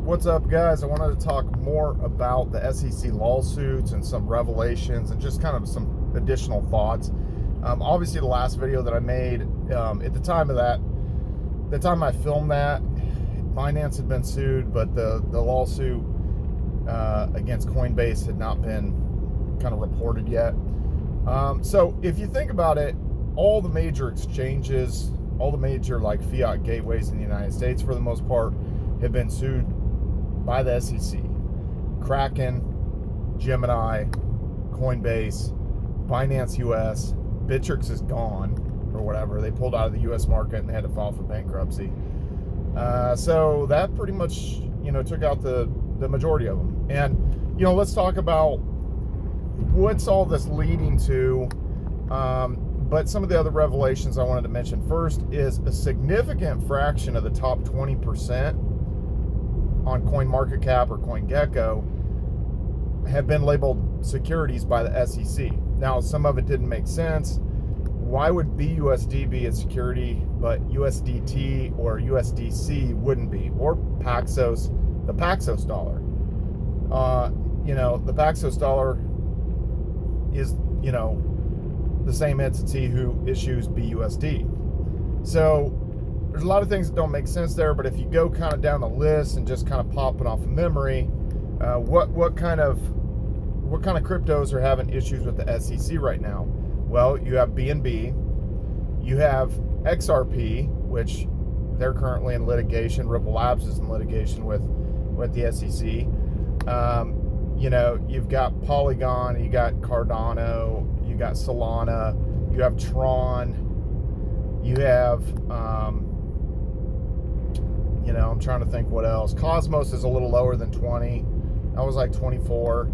What's up, guys? I wanted to talk more about the SEC lawsuits and some revelations and just kind of some additional thoughts. Obviously, the last video that I made, at the time I filmed that, Binance had been sued, but the lawsuit against Coinbase had not been kind of reported yet. So if you think about it, all the major exchanges, all the major like fiat gateways in the United States, for the most part, have been sued by the SEC. Kraken, Gemini, Coinbase, Binance US, Bittrex is gone or whatever. They pulled out of the US market and they had to file for bankruptcy. So that pretty much, took out the majority of them. And, let's talk about what's all this leading to. But some of the other revelations I wanted to mention first is a significant fraction of the top 20% on CoinMarketCap or CoinGecko have been labeled securities by the SEC. Now, some of it didn't make sense. Why would BUSD be a security, but USDT or USDC wouldn't be? Or Paxos, the Paxos dollar. The Paxos dollar is, the same entity who issues BUSD. So there's a lot of things that don't make sense there, but if you go kind of down the list and just kind of popping off of memory, what kind of cryptos are having issues with the SEC right now? Well, you have BNB, you have XRP, which they're currently in litigation. Ripple Labs is in litigation with the SEC. You've got Polygon, you got Cardano, you got Solana, you have Tron, you have, I'm trying to think what else. Cosmos is a little lower than 20. That was like 24.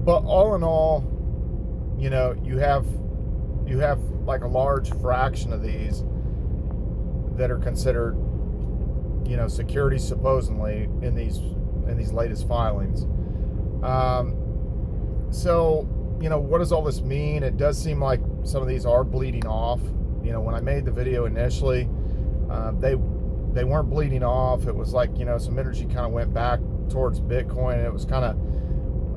But all in all, you have like a large fraction of these that are considered, securities supposedly in these latest filings. So, what does all this mean? It does seem like some of these are bleeding off. When I made the video initially, they weren't bleeding off. It was like, some energy kind of went back towards Bitcoin. And it was kind of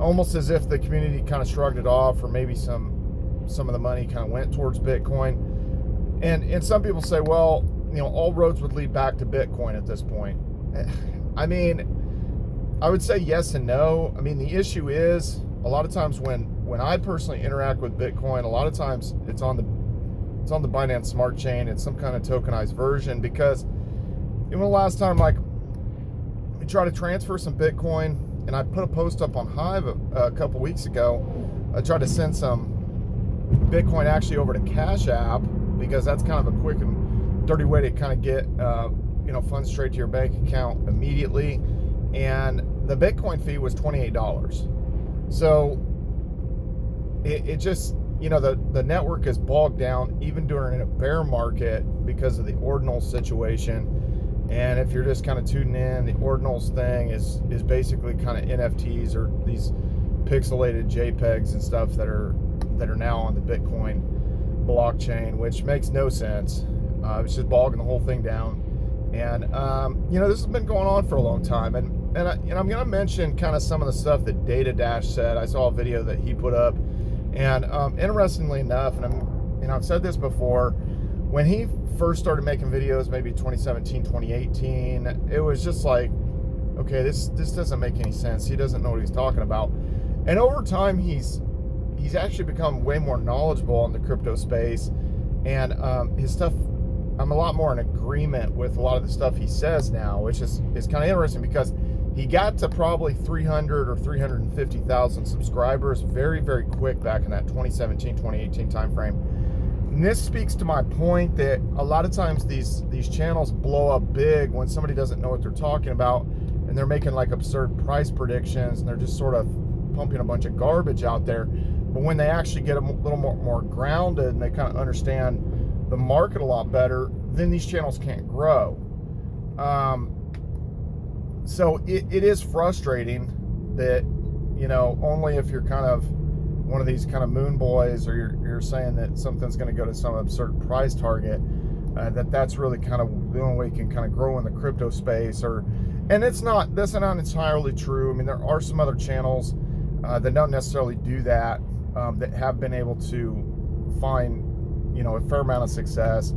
almost as if the community kind of shrugged it off, or maybe some of the money kind of went towards Bitcoin. And some people say, well, all roads would lead back to Bitcoin at this point. I mean, I would say yes and no. I mean, the issue is a lot of times when I personally interact with Bitcoin, a lot of times it's on the Binance Smart Chain. It's some kind of tokenized version, because even the last time, like, we tried to transfer some Bitcoin, and I put a post up on Hive a couple weeks ago. I tried to send some Bitcoin actually over to Cash App, because that's kind of a quick and dirty way to kind of get funds straight to your bank account immediately. And the Bitcoin fee was $28. So it just, the network is bogged down even during a bear market because of the ordinal situation. And if you're just kind of tuning in, the ordinals thing is basically kind of NFTs, or these pixelated JPEGs and stuff that are now on the Bitcoin blockchain, which makes no sense. It's just bogging the whole thing down. And this has been going on for a long time. And I'm going to mention kind of some of the stuff that Data Dash said. I saw a video that he put up, and interestingly enough, and I've said this before, when he first started making videos, maybe 2017, 2018, it was just like, okay, this doesn't make any sense. He doesn't know what he's talking about. And over time, he's actually become way more knowledgeable in the crypto space, and his stuff, I'm a lot more in agreement with a lot of the stuff he says now, which is kind of interesting, because he got to probably 300 or 350,000 subscribers very, very quick back in that 2017, 2018 timeframe. And this speaks to my point that a lot of times these channels blow up big when somebody doesn't know what they're talking about, and they're making like absurd price predictions, and they're just sort of pumping a bunch of garbage out there. But when they actually get a little more grounded and they kind of understand the market a lot better, then these channels can't grow. So it is frustrating that, only if you're kind of one of these kind of moon boys, or you're saying that something's going to go to some absurd price target, that's really kind of the only way you can kind of grow in the crypto space. And that's not entirely true. I mean, there are some other channels that don't necessarily do that, that have been able to find, a fair amount of success.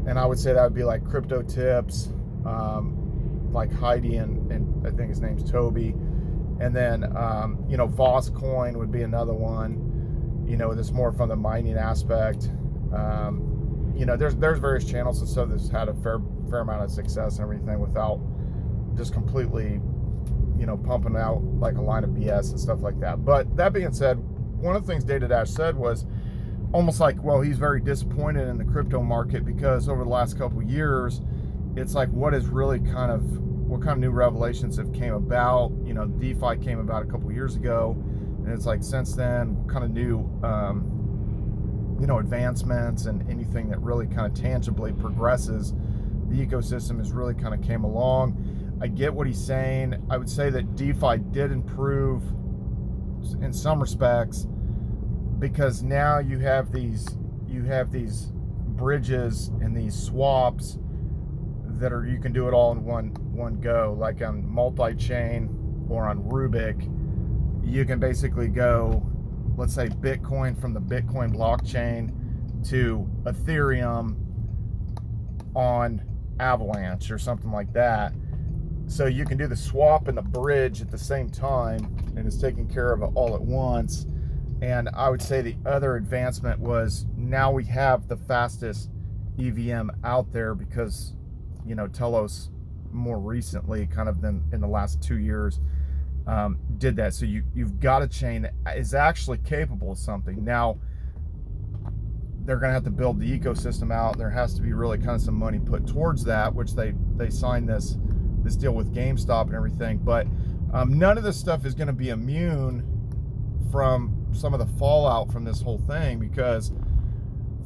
And I would say that would be like Crypto Tips, like Heidi and I think his name's Toby. And then, Voss Coin would be another one, that's more from the mining aspect. There's various channels and stuff that's had a fair amount of success and everything without just completely, pumping out like a line of BS and stuff like that. But that being said, one of the things Data Dash said was almost like, well, he's very disappointed in the crypto market because over the last couple of years, it's like what kind of new revelations have came about. DeFi came about a couple of years ago, and it's like since then, what kind of new advancements and anything that really kind of tangibly progresses the ecosystem has really kind of came along. I get what he's saying. I would say that DeFi did improve in some respects because now you have these bridges and these swaps that you can do it all in one go, like on multi-chain or on Rubik. You can basically go, let's say, Bitcoin from the Bitcoin blockchain to Ethereum on Avalanche or something like that. So you can do the swap and the bridge at the same time, and it's taking care of it all at once. And I would say the other advancement was now we have the fastest EVM out there because, Telos more recently, kind of in the last 2 years, did that. So you've got a chain that is actually capable of something. Now, they're going to have to build the ecosystem out. There has to be really kind of some money put towards that, which they signed this deal with GameStop and everything. But none of this stuff is going to be immune from some of the fallout from this whole thing, because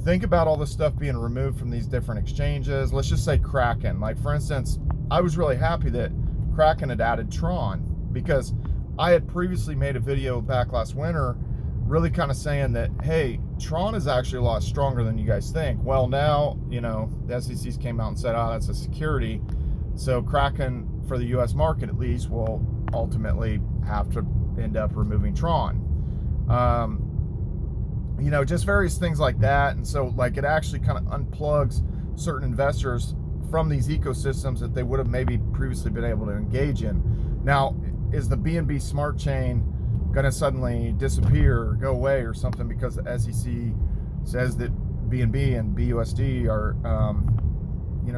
think about all the stuff being removed from these different exchanges. Let's just say Kraken. Like, for instance, I was really happy that Kraken had added Tron, because I had previously made a video back last winter really kind of saying that, hey, Tron is actually a lot stronger than you guys think. Well, now, the SEC's came out and said, that's a security. So Kraken, for the US market at least, will ultimately have to end up removing Tron. Just various things like that. And so, like, it actually kind of unplugs certain investors from these ecosystems that they would have maybe previously been able to engage in. Now, is the BNB smart chain going to suddenly disappear or go away or something because the SEC says that BNB and BUSD are,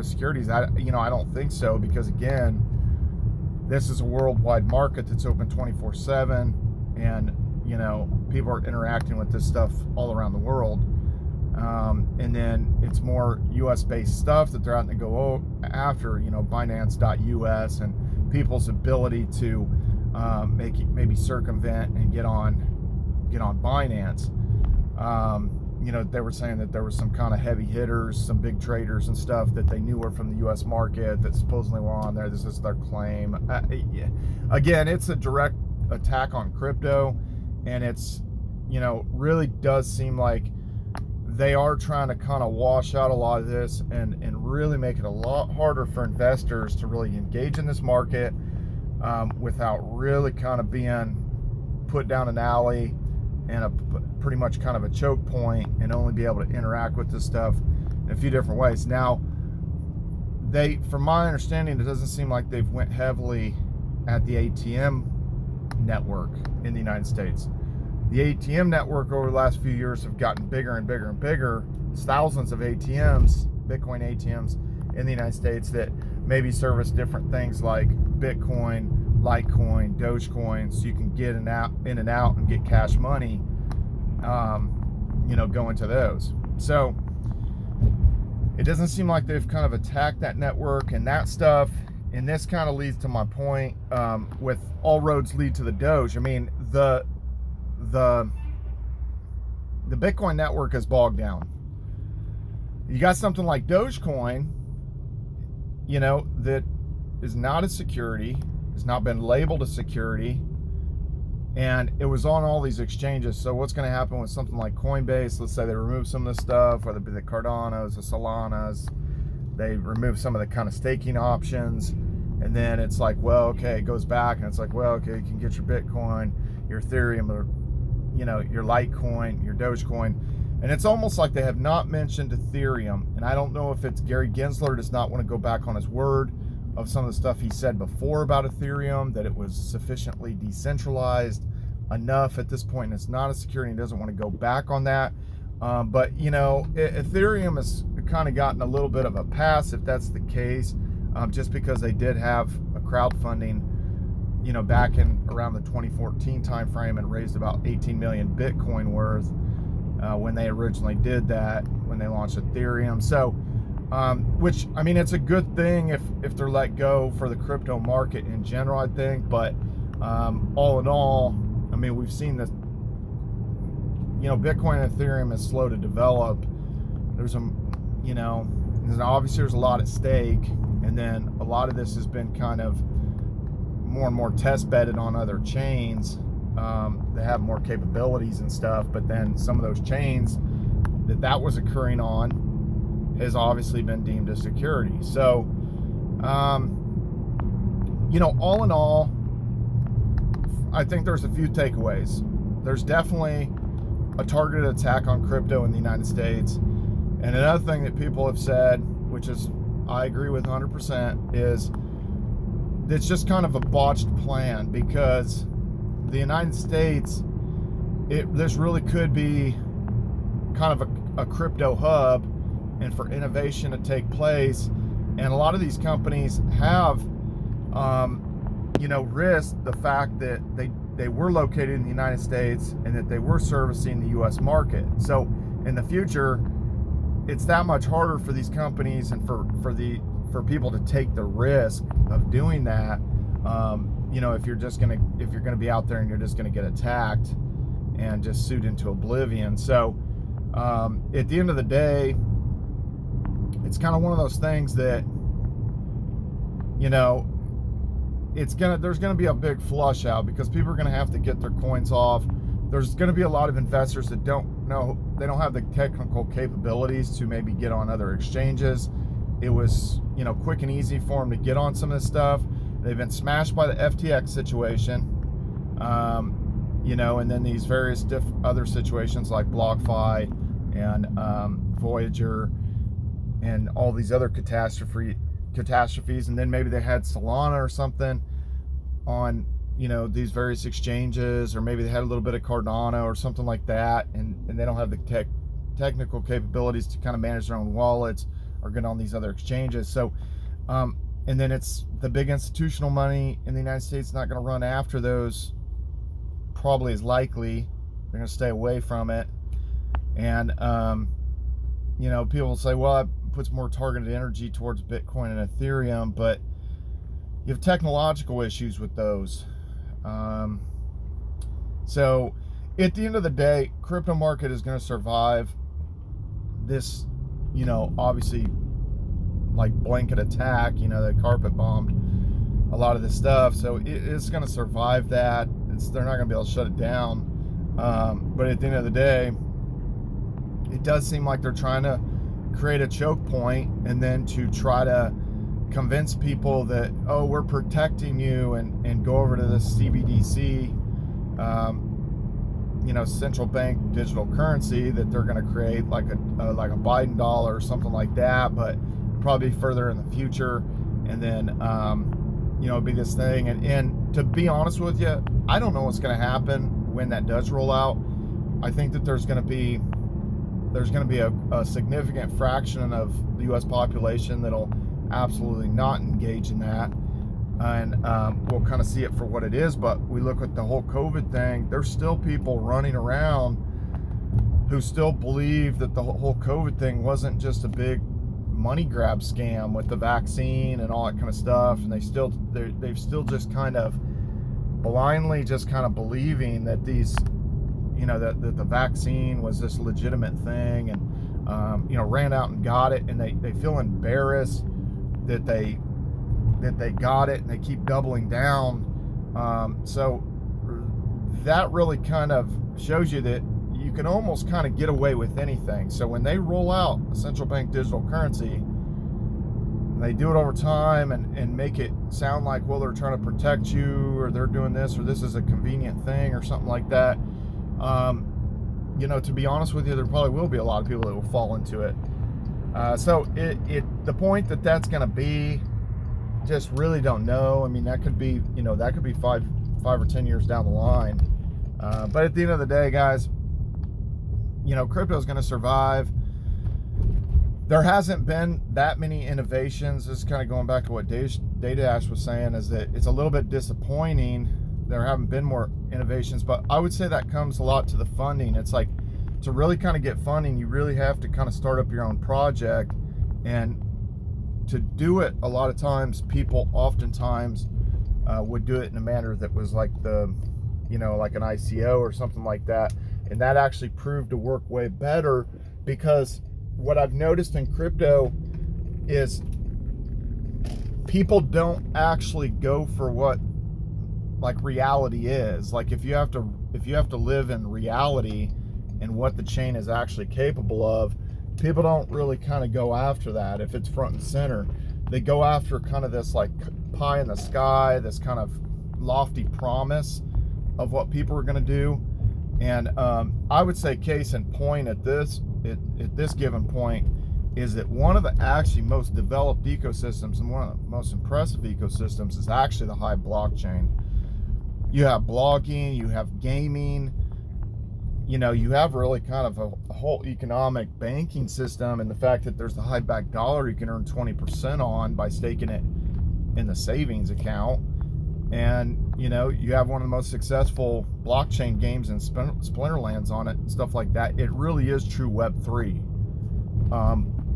securities? I don't think so, because again, this is a worldwide market that's open 24/7, and people are interacting with this stuff all around the world. And then it's more US based stuff that they're having to go after, binance.us, and people's ability to maybe circumvent and get on Binance. They were saying that there were some kind of heavy hitters, some big traders and stuff that they knew were from the US market that supposedly were on there. This is their claim. Again, it's a direct attack on crypto, and it's, really does seem like they are trying to kind of wash out a lot of this and really make it a lot harder for investors to really engage in this market without really kind of being put down an alley and pretty much kind of a choke point, and only be able to interact with this stuff in a few different ways. Now, from my understanding, it doesn't seem like they've went heavily at the ATM network in the United States. The ATM network over the last few years have gotten bigger and bigger and bigger. There's thousands of ATMs, Bitcoin ATMs in the United States that maybe service different things like Bitcoin, Litecoin, Dogecoin, so you can get in and out and get cash money, going to those. So it doesn't seem like they've kind of attacked that network and that stuff. And this kind of leads to my point with all roads lead to the Doge. I mean, the Bitcoin network is bogged down. You got something like Dogecoin, that is not a security, has not been labeled a security, and it was on all these exchanges. So what's going to happen with something like Coinbase? Let's say they remove some of this stuff, whether it be the Cardanos, the Solanas, they remove some of the kind of staking options, and then it's like, well, okay, it goes back, and it's like, well, okay, you can get your Bitcoin, your Ethereum, or your Litecoin, your Dogecoin, and it's almost like they have not mentioned Ethereum. And I don't know if it's Gary Gensler does not want to go back on his word of some of the stuff he said before about Ethereum, that it was sufficiently decentralized enough at this point, and it's not a security, and doesn't want to go back on that. But Ethereum has kind of gotten a little bit of a pass if that's the case, just because they did have a crowdfunding, back in around the 2014 timeframe, and raised about 18 million Bitcoin worth when they originally did that, when they launched Ethereum. So, which, I mean, it's a good thing if they're let go for the crypto market in general, I think. But all in all, I mean, we've seen this, Bitcoin and Ethereum is slow to develop. There's obviously there's a lot at stake, and then a lot of this has been kind of more and more test bedded on other chains that have more capabilities and stuff. But then some of those chains that was occurring on has obviously been deemed a security. So, all in all, I think there's a few takeaways. There's definitely a targeted attack on crypto in the United States. And another thing that people have said, which is I agree with 100%, is it's just kind of a botched plan, because the United States, this really could be kind of a crypto hub, and for innovation to take place. And a lot of these companies have, risked the fact that they were located in the United States, and that they were servicing the U.S. market. So in the future, it's that much harder for these companies and for people to take the risk of doing that. If you're gonna be out there and you're just gonna get attacked and just sued into oblivion. So at the end of the day, it's kind of one of those things that, there's gonna be a big flush out, because people are gonna have to get their coins off. There's gonna be a lot of investors that don't have the technical capabilities to maybe get on other exchanges. It was, quick and easy for them to get on some of this stuff. They've been smashed by the FTX situation, and then these various other situations like BlockFi and Voyager and all these other catastrophes. And then maybe they had Solana or something on, these various exchanges, or maybe they had a little bit of Cardano or something like that, and they don't have the technical capabilities to kind of manage their own wallets or get on these other exchanges. So, and then it's the big institutional money in the United States not going to run after those, probably is likely. They're going to stay away from it. And, people will say, well, that puts more targeted energy towards Bitcoin and Ethereum, but you have technological issues with those. So at the end of the day, crypto market is going to survive this, obviously, like blanket attack. They carpet bombed a lot of this stuff, so it's going to survive that. They're not going to be able to shut it down. But at the end of the day, it does seem like they're trying to create a choke point, and then to try to convince people that, oh, we're protecting you, and go over to this CBDC, central bank digital currency that they're going to create, like a Biden dollar or something like that, but probably further in the future. And then be this thing, and to be honest with you, I don't know what's going to happen when that does roll out. I think that there's going to be a significant fraction of the U.S. population that'll absolutely not engage in that, and we'll kind of see it for what it is. But we look at the whole COVID thing, there's still people running around who still believe that the whole COVID thing wasn't just a big money grab scam with the vaccine and all that kind of stuff, and they've still just kind of blindly just kind of believing that these, that the vaccine was this legitimate thing, and ran out and got it, and they feel embarrassed that they got it, and they keep doubling down. So that really kind of shows you that you can almost kind of get away with anything. So when they roll out a central bank digital currency, they do it over time and make it sound like, well, they're trying to protect you, or they're doing this, or this is a convenient thing, or something like that. You know, to be honest with you, there probably will be a lot of people that will fall into it. So the point that that's going to be, just really don't know. I mean, that could be, you know, that could be five or 10 years down the line. But at the end of the day, guys, you know, crypto is going to survive. There hasn't been that many innovations. This is kind of going back to what Data was saying, is that it's a little bit disappointing. There haven't been more innovations, but I would say that comes a lot to the funding. It's like, to really kind of get funding, you really have to kind of start up your own project. And to do it, a lot of times, people oftentimes would do it in a manner that was like you know, like an ICO or something like that. And that actually proved to work way better, because what I've noticed in crypto is people don't actually go for what like reality is. Like if you have to live in reality and what the chain is actually capable of, people don't really kind of go after that. If it's front and center, they go after kind of this like pie in the sky, this kind of lofty promise of what people are going to do. And I would say case in point at this given point is that one of the actually most developed ecosystems and one of the most impressive ecosystems is actually the Hive blockchain. You have blogging, you have gaming, you know, you have really kind of a whole economic banking system, and the fact that there's the Hive backed dollar you can earn 20% on by staking it in the savings account. And you know, you have one of the most successful blockchain games in Splinterlands on it and stuff like that. It really is true Web3.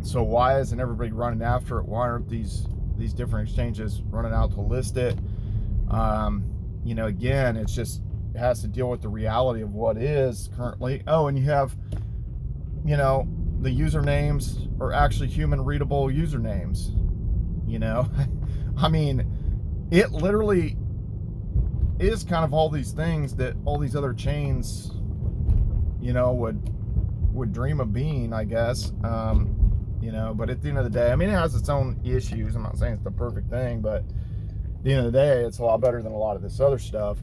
So why isn't everybody running after it? Why aren't these different exchanges running out to list it? You know, again, it has to deal with the reality of what is currently. Oh, and you have, you know, the usernames are actually human readable usernames. You know, I mean, it literally is kind of all these things that all these other chains, you know, would dream of being, I guess. You know, but at the end of the day, I mean, it has its own issues. I'm not saying it's the perfect thing, but at the end of the day, it's a lot better than a lot of this other stuff.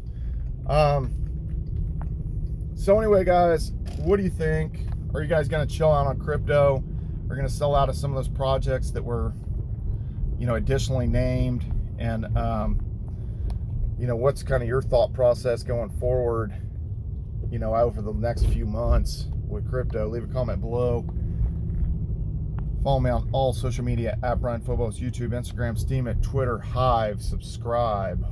So anyway, guys, what do you think? Are you guys going to chill out on crypto? Are you going to sell out of some of those projects that were, you know, additionally named? And you know, what's kind of your thought process going forward, you know, over the next few months with crypto? Leave a comment below. Follow me on all social media at Brian Phobos, YouTube, Instagram, Steam, at Twitter, Hive, subscribe.